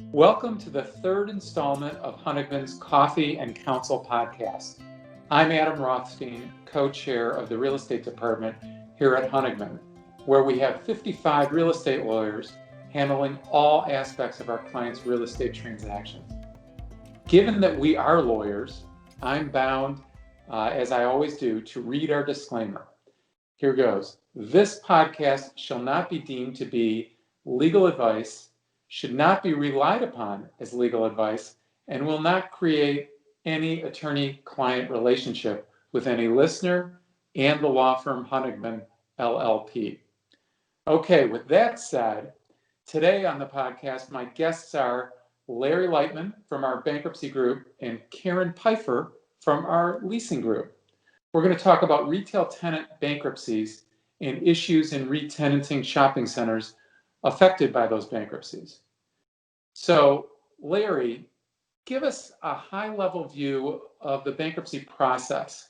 Welcome to the third installment of Honigman's Coffee and Counsel podcast. I'm Adam Rothstein, co-chair of the real estate department here at Honigman, where we have 55 real estate lawyers handling all aspects of our clients' real estate transactions. Given that we are lawyers, I'm bound, as I always do, to read our disclaimer. Here goes. This podcast shall not be deemed to be legal advice, should not be relied upon as legal advice, and will not create any attorney-client relationship with any listener and the law firm Honigman, LLP. Okay, with that said, today on the podcast, my guests are Larry Lightman from our bankruptcy group and Karen Pfeiffer from our leasing group. We're going to talk about retail tenant bankruptcies and issues in re-tenanting shopping centers affected by those bankruptcies. So, Larry, give us a high-level view of the bankruptcy process.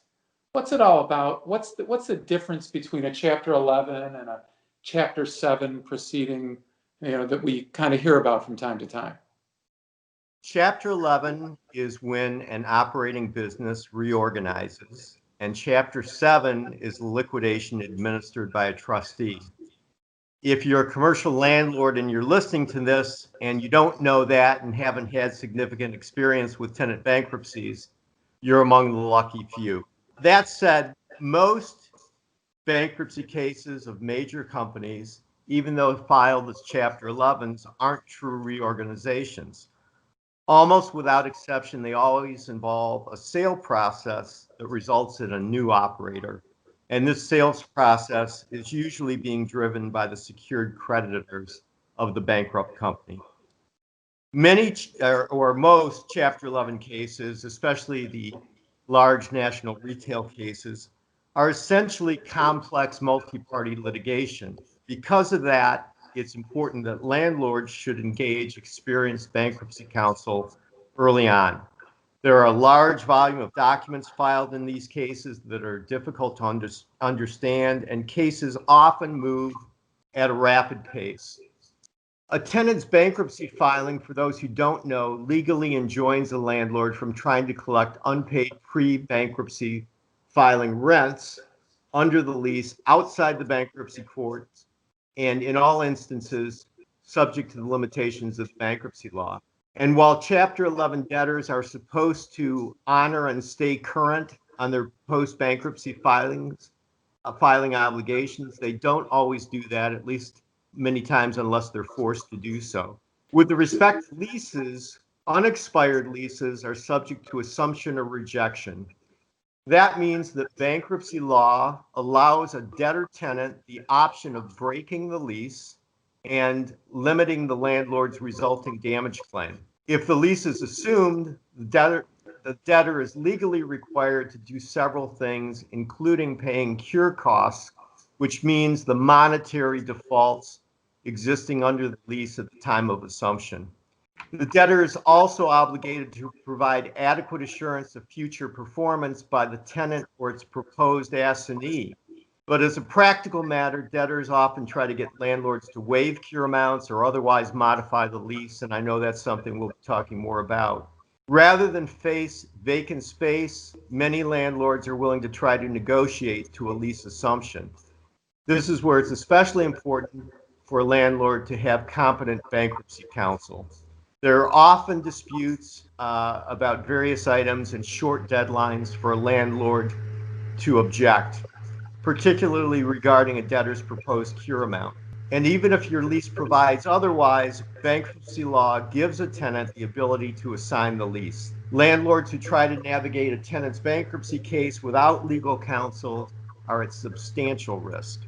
What's it all about? What's the difference between a Chapter 11 and a Chapter 7 proceeding, that we kind of hear about from time to time? Chapter 11 is when an operating business reorganizes, and Chapter 7 is liquidation administered by a trustee. If you're a commercial landlord and you're listening to this and you don't know that and haven't had significant experience with tenant bankruptcies, you're among the lucky few. That said, most bankruptcy cases of major companies, even though filed as Chapter 11s, aren't true reorganizations. Almost without exception, they always involve a sale process that results in a new operator. And this sales process is usually being driven by the secured creditors of the bankrupt company. Many or most Chapter 11 cases, especially the large national retail cases, are essentially complex multi-party litigation. Because of that, it's important that landlords should engage experienced bankruptcy counsel early on. There are a large volume of documents filed in these cases that are difficult to understand, and cases often move at a rapid pace. A tenant's bankruptcy filing, for those who don't know, legally enjoins the landlord from trying to collect unpaid pre-bankruptcy filing rents under the lease outside the bankruptcy court, and in all instances, subject to the limitations of bankruptcy law. And while Chapter 11 debtors are supposed to honor and stay current on their post-bankruptcy filing obligations, they don't always do that, at least many times unless they're forced to do so. With respect to leases, unexpired leases are subject to assumption or rejection. That means that bankruptcy law allows a debtor-tenant the option of breaking the lease and limiting the landlord's resulting damage claim. If the lease is assumed, the debtor is legally required to do several things, including paying cure costs, which means the monetary defaults existing under the lease at the time of assumption. The debtor is also obligated to provide adequate assurance of future performance by the tenant or its proposed assignee. But as a practical matter, debtors often try to get landlords to waive cure amounts or otherwise modify the lease, and I know that's something we'll be talking more about. Rather than face vacant space, many landlords are willing to try to negotiate to a lease assumption. This is where it's especially important for a landlord to have competent bankruptcy counsel. There are often disputes about various items and short deadlines for a landlord to object, particularly regarding a debtor's proposed cure amount. And even if your lease provides otherwise, bankruptcy law gives a tenant the ability to assign the lease. Landlords who try to navigate a tenant's bankruptcy case without legal counsel are at substantial risk.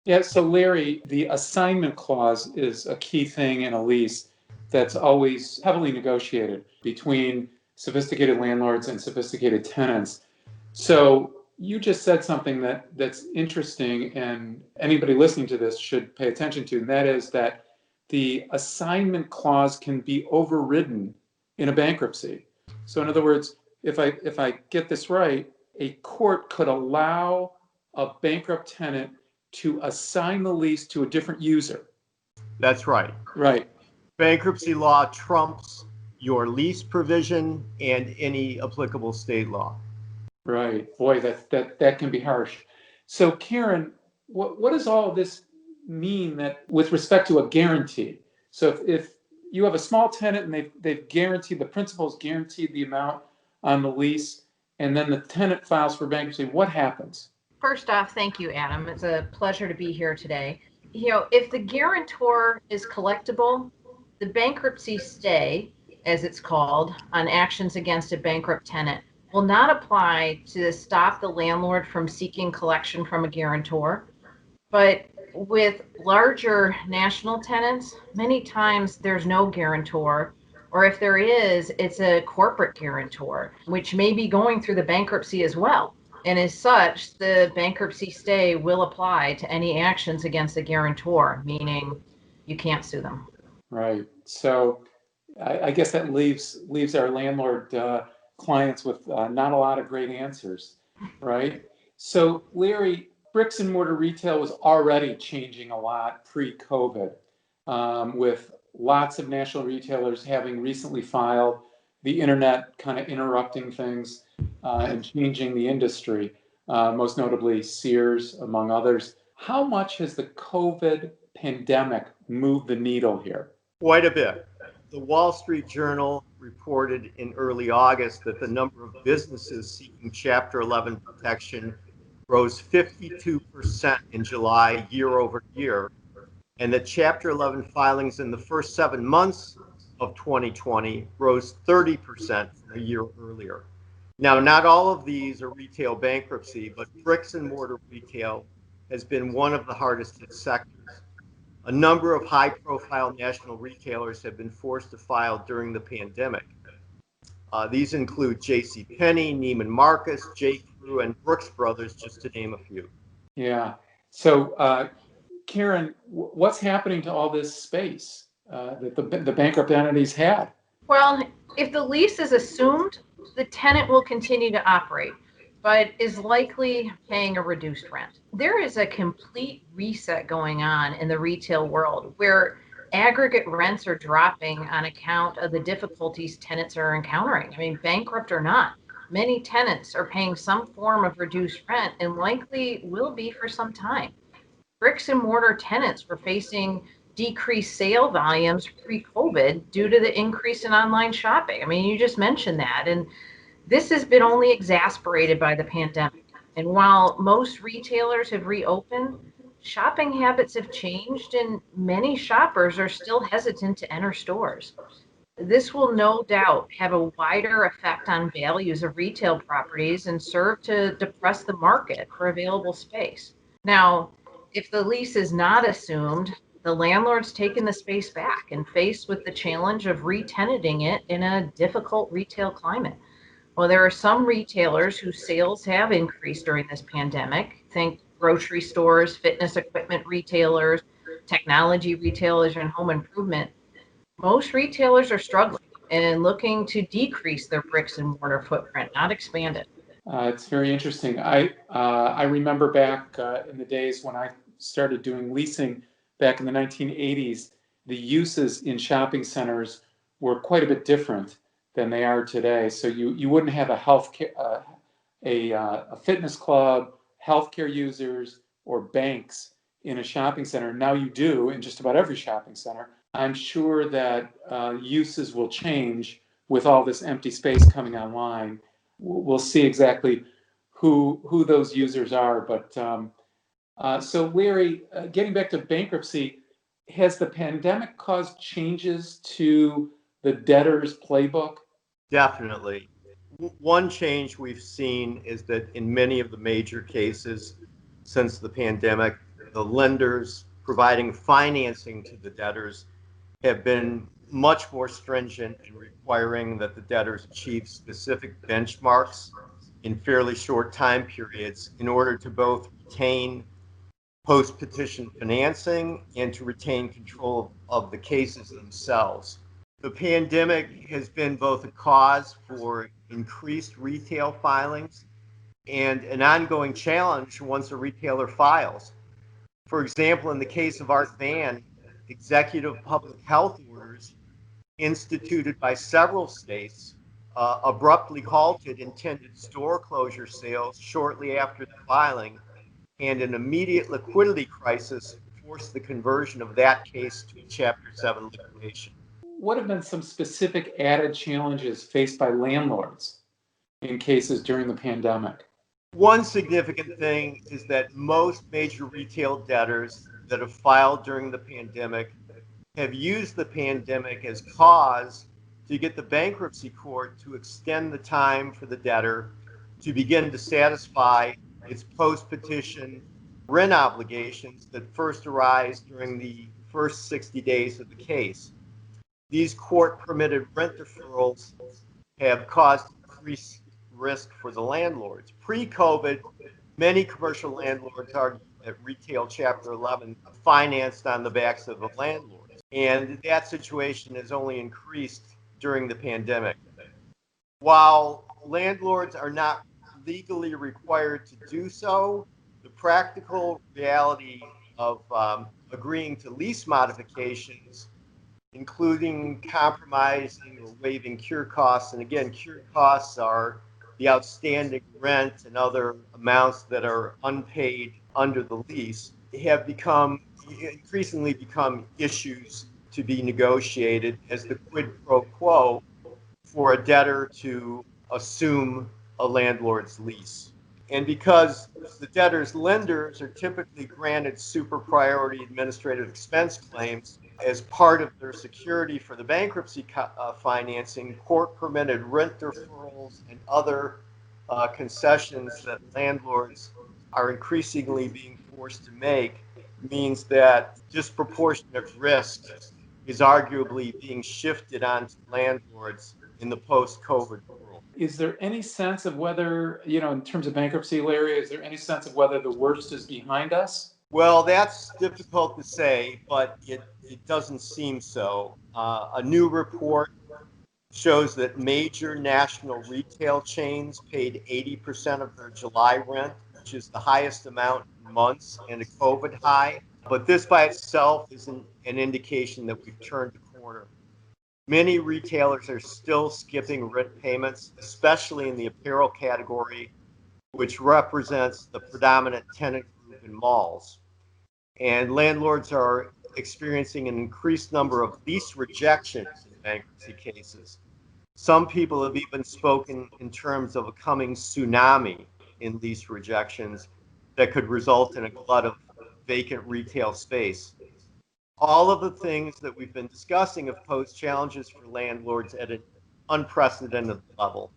Yeah, so Larry, the assignment clause is a key thing in a lease that's always heavily negotiated between sophisticated landlords and sophisticated tenants. So you just said something that's interesting, and anybody listening to this should pay attention to, and that is that the assignment clause can be overridden in a bankruptcy. So in other words, if I get this right, a court could allow a bankrupt tenant to assign the lease to a different user. That's right. Right. Bankruptcy law trumps your lease provision and any applicable state law. Right. Boy, that can be harsh. So, Karen, what does all of this mean that with respect to a guarantee? So, if you have a small tenant and they've guaranteed, the principal's guaranteed the amount on the lease, and then the tenant files for bankruptcy, what happens? First off, thank you, Adam. It's a pleasure to be here today. If the guarantor is collectible, the bankruptcy stay, as it's called, on actions against a bankrupt tenant will not apply to stop the landlord from seeking collection from a guarantor. But with larger national tenants, many times there's no guarantor, or if there is, it's a corporate guarantor, which may be going through the bankruptcy as well. And as such, the bankruptcy stay will apply to any actions against the guarantor, meaning you can't sue them. Right. So, I guess that leaves our landlord clients with not a lot of great answers, right? So, Larry, bricks and mortar retail was already changing a lot pre-COVID, with lots of national retailers having recently filed, the internet kind of interrupting things and changing the industry, most notably Sears, among others. How much has the COVID pandemic moved the needle here? Quite a bit. The Wall Street Journal reported in early August that the number of businesses seeking Chapter 11 protection rose 52% in July year over year, and that Chapter 11 filings in the first 7 months of 2020 rose 30% from a year earlier. Now, not all of these are retail bankruptcy, but bricks and mortar retail has been one of the hardest hit sectors. A number of high-profile national retailers have been forced to file during the pandemic. These include JCPenney, Neiman Marcus, J. Crew, and Brooks Brothers, just to name a few. Yeah. So, Karen, what's happening to all this space that the bankrupt entities had? Well, if the lease is assumed, the tenant will continue to operate, but is likely paying a reduced rent. There is a complete reset going on in the retail world where aggregate rents are dropping on account of the difficulties tenants are encountering. I mean, bankrupt or not, many tenants are paying some form of reduced rent and likely will be for some time. Bricks and mortar tenants were facing decreased sale volumes pre-COVID due to the increase in online shopping. I mean, you just mentioned that. And this has been only exacerbated by the pandemic. And while most retailers have reopened, shopping habits have changed and many shoppers are still hesitant to enter stores. This will no doubt have a wider effect on values of retail properties and serve to depress the market for available space. Now, if the lease is not assumed, the landlord's taken the space back and faced with the challenge of re-tenanting it in a difficult retail climate. Well, there are some retailers whose sales have increased during this pandemic. Think grocery stores, fitness equipment retailers, technology retailers, and home improvement. Most retailers are struggling and looking to decrease their bricks and mortar footprint, not expand it. It's very interesting. I remember back in the days when I started doing leasing back in the 1980s, the uses in shopping centers were quite a bit different than they are today. So you wouldn't have a a fitness club, healthcare users, or banks in a shopping center. Now you do in just about every shopping center. I'm sure that uses will change with all this empty space coming online. We'll see exactly who those users are. But so, Larry, getting back to bankruptcy, has the pandemic caused changes to the debtor's playbook? Definitely. One change we've seen is that in many of the major cases since the pandemic, the lenders providing financing to the debtors have been much more stringent in requiring that the debtors achieve specific benchmarks in fairly short time periods in order to both retain post-petition financing and to retain control of the cases themselves. The pandemic has been both a cause for increased retail filings and an ongoing challenge once a retailer files. For example, in the case of Art Van, executive public health orders instituted by several states, abruptly halted intended store closure sales shortly after the filing, and an immediate liquidity crisis forced the conversion of that case to a Chapter 7 liquidation. What have been some specific added challenges faced by landlords in cases during the pandemic? One significant thing is that most major retail debtors that have filed during the pandemic have used the pandemic as cause to get the bankruptcy court to extend the time for the debtor to begin to satisfy its post-petition rent obligations that first arise during the first 60 days of the case. These court-permitted rent deferrals have caused increased risk for the landlords. Pre-COVID, many commercial landlords argued that retail Chapter 11 financed on the backs of the landlords, and that situation has only increased during the pandemic. While landlords are not legally required to do so, the practical reality of agreeing to lease modifications, including compromising or waiving cure costs. And again, cure costs are the outstanding rent and other amounts that are unpaid under the lease, have increasingly become issues to be negotiated as the quid pro quo for a debtor to assume a landlord's lease. And because the debtor's lenders are typically granted super priority administrative expense claims as part of their security for the bankruptcy financing, court-permitted rent deferrals and other concessions that landlords are increasingly being forced to make means that disproportionate risk is arguably being shifted onto landlords in the post-COVID world. Is there any sense of whether, in terms of bankruptcy, Larry, is there any sense of whether the worst is behind us? Well, that's difficult to say, but it doesn't seem so. A new report shows that major national retail chains paid 80% of their July rent, which is the highest amount in months and a COVID high. But this by itself isn't an indication that we've turned a corner. Many retailers are still skipping rent payments, especially in the apparel category, which represents the predominant tenant group in malls. And landlords are experiencing an increased number of lease rejections in bankruptcy cases. Some people have even spoken in terms of a coming tsunami in lease rejections that could result in a glut of vacant retail space. All of the things that we've been discussing have posed challenges for landlords at an unprecedented level.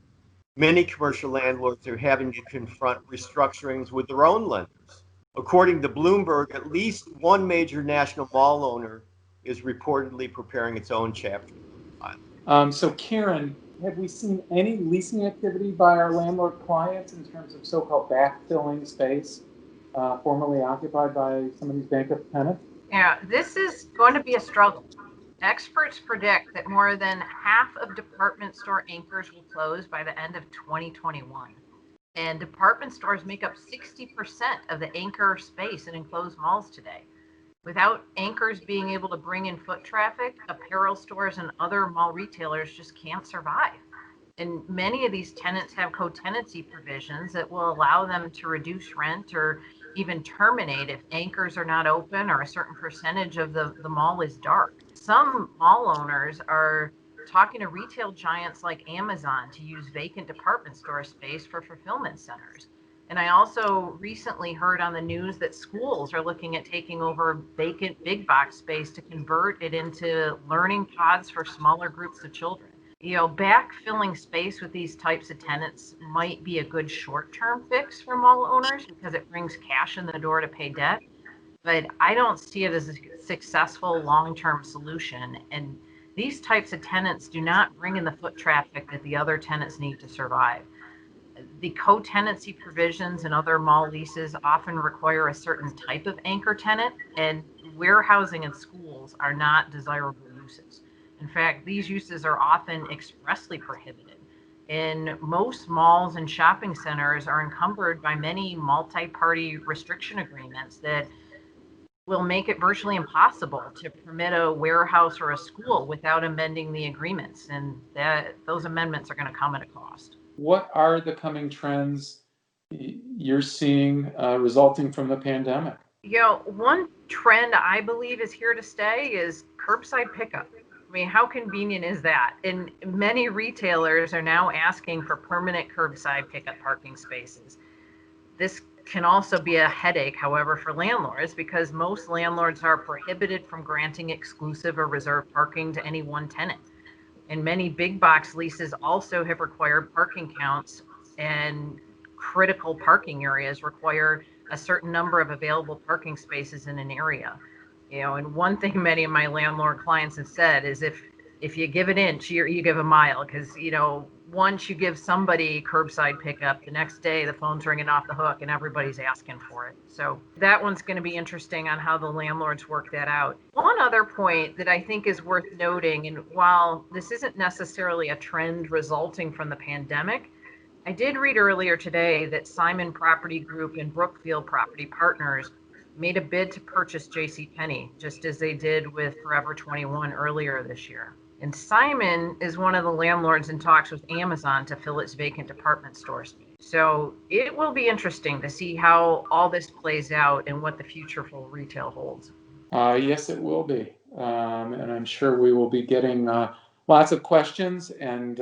Many commercial landlords are having to confront restructurings with their own lenders. According to Bloomberg, at least one major national mall owner is reportedly preparing its own Chapter 11. So, Karen, have we seen any leasing activity by our landlord clients in terms of so-called backfilling space formerly occupied by some of these bankrupt tenants? Yeah, this is going to be a struggle. Experts predict that more than half of department store anchors will close by the end of 2021. And department stores make up 60% of the anchor space in enclosed malls today. Without anchors being able to bring in foot traffic, apparel stores and other mall retailers just can't survive. And many of these tenants have co-tenancy provisions that will allow them to reduce rent or even terminate if anchors are not open or a certain percentage of the mall is dark. Some mall owners are talking to retail giants like Amazon to use vacant department store space for fulfillment centers. And I also recently heard on the news that schools are looking at taking over vacant big box space to convert it into learning pods for smaller groups of children. Backfilling space with these types of tenants might be a good short-term fix for mall owners because it brings cash in the door to pay debt. But I don't see it as a successful long-term solution. And these types of tenants do not bring in the foot traffic that the other tenants need to survive. The co-tenancy provisions and other mall leases often require a certain type of anchor tenant, and warehousing and schools are not desirable uses. In fact, these uses are often expressly prohibited. And most malls and shopping centers are encumbered by many multi-party restriction agreements that will make it virtually impossible to permit a warehouse or a school without amending the agreements. And those amendments are going to come at a cost. What are the coming trends you're seeing resulting from the pandemic? One trend I believe is here to stay is curbside pickup. I mean, how convenient is that? And many retailers are now asking for permanent curbside pickup parking spaces. This can also be a headache, however, for landlords, because most landlords are prohibited from granting exclusive or reserved parking to any one tenant. And many big box leases also have required parking counts, and critical parking areas require a certain number of available parking spaces in an area. And one thing many of my landlord clients have said is if you give an inch, you give a mile, because once you give somebody curbside pickup, the next day the phone's ringing off the hook and everybody's asking for it. So that one's going to be interesting on how the landlords work that out. One other point that I think is worth noting, and while this isn't necessarily a trend resulting from the pandemic, I did read earlier today that Simon Property Group and Brookfield Property Partners made a bid to purchase JCPenney, just as they did with Forever 21 earlier this year. And Simon is one of the landlords in talks with Amazon to fill its vacant department store space. So it will be interesting to see how all this plays out and what the future for retail holds. Yes, it will be. And I'm sure we will be getting lots of questions and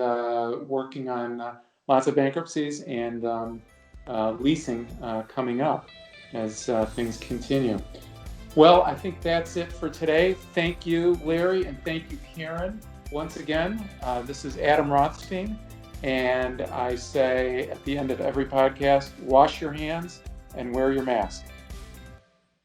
working on lots of bankruptcies and leasing coming up as things continue. Well, I think that's it for today. Thank you, Larry, and thank you, Karen. Once again, this is Adam Rothstein, and I say at the end of every podcast, wash your hands and wear your mask.